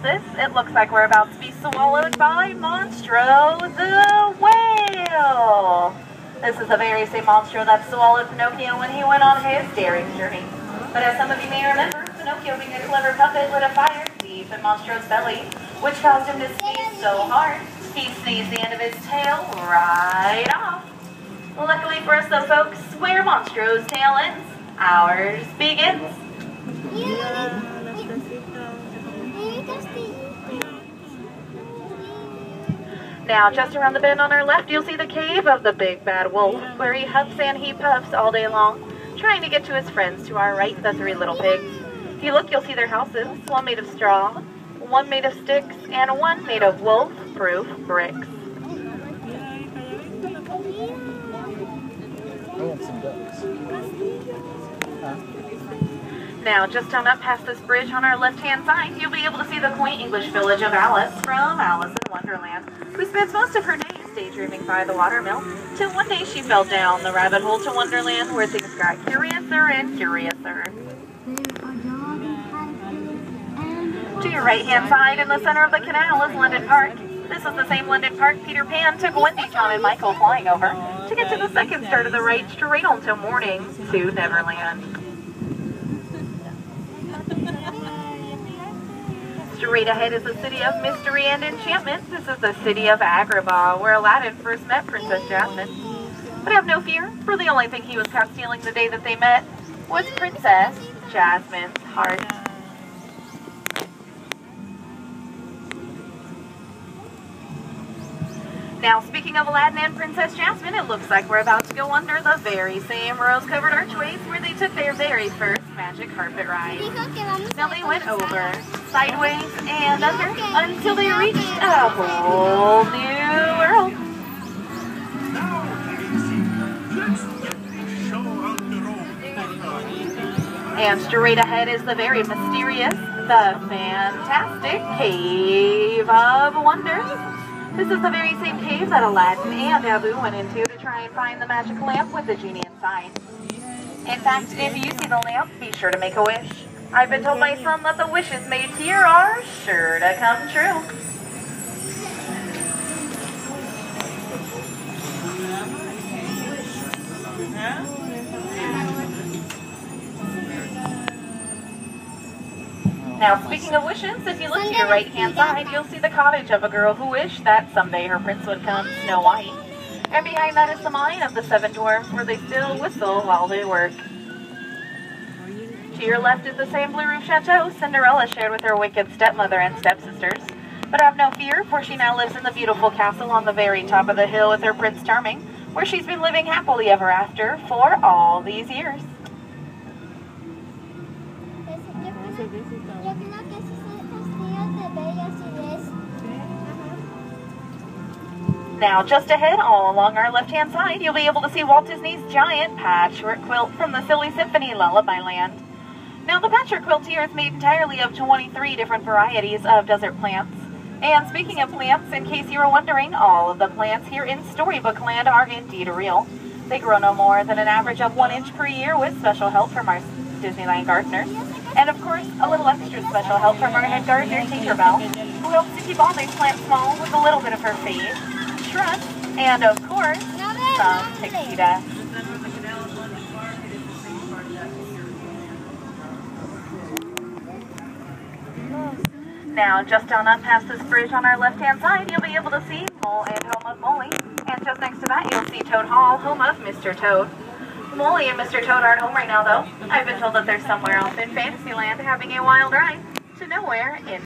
this? It looks like we're about to be swallowed by Monstro the whale. This is the very same Monstro that swallowed Pinocchio when he went on his daring journey. But as some of you may remember, Pinocchio, being a clever puppet, lit a fire deep in Monstro's belly, which caused him to sneeze so hard, he sneezed the end of his tail right off. Luckily for us though, folks, where Monstro's tail ends, ours begins. Now, just around the bend on our left, you'll see the cave of the Big Bad Wolf, where he huffs and he puffs all day long, trying to get to his friends. To our right, the three little pigs. If you look, you'll see their houses, one made of straw, one made of sticks, and one made of wolf-proof bricks. I want some ducks. Now, just on up past this bridge on our left-hand side, you'll be able to see the quaint English village of Alice from Alice in Wonderland, who spends most of her days daydreaming by the watermill, till one day she fell down the rabbit hole to Wonderland, where things got curiouser and curiouser. To your right-hand side, in the center of the canal, is London Park. This is the same London Park Peter Pan took Wendy, John, and Michael flying over to get to the second start of the ride straight on till morning to Neverland. Straight ahead is the city of mystery and enchantment. This is the city of Agrabah, where Aladdin first met Princess Jasmine. But have no fear, for the only thing he was caught stealing the day that they met was Princess Jasmine's heart. Now, speaking of Aladdin and Princess Jasmine, it looks like we're about to go under the very same rose-covered archways where they took their very first magic carpet ride. Now they went over, sideways, and under until they reached a whole new world. And straight ahead is the very mysterious, the fantastic Cave of Wonders. This is the very same cave that Aladdin and Abu went into to try and find the magic lamp with the genie inside. In fact, if you see the lamp, be sure to make a wish. I've been told by some that the wishes made here are sure to come true. Now, speaking of wishes, if you look to your right-hand side, you'll see the cottage of a girl who wished that someday her prince would come, Snow White. And behind that is the mine of the 7 dwarfs, where they still whistle while they work. To your left is the same blue roof chateau Cinderella shared with her wicked stepmother and stepsisters. But have no fear, for she now lives in the beautiful castle on the very top of the hill with her Prince Charming, where she's been living happily ever after for all these years. Now, just ahead, all along our left-hand side, you'll be able to see Walt Disney's giant patchwork quilt from the Silly Symphony Lullaby Land. Now, the patchwork quilt here is made entirely of 23 different varieties of desert plants. And speaking of plants, in case you were wondering, all of the plants here in Storybook Land are indeed real. They grow no more than an average of 1 inch per year with special help from our Disneyland gardeners. And of course, a little extra special help from our head gardener, Tinkerbell, who helps to keep all these plants small with a little bit of her faith, trust, and of course, some pixie dust. Now, just on up past this bridge on our left-hand side, you'll be able to see Mole and Home of Molly. And just next to that, you'll see Toad Hall, home of Mr. Toad. Molly and Mr. Toad aren't home right now, though. I've been told that they're somewhere else in Fantasyland having a wild ride to nowhere in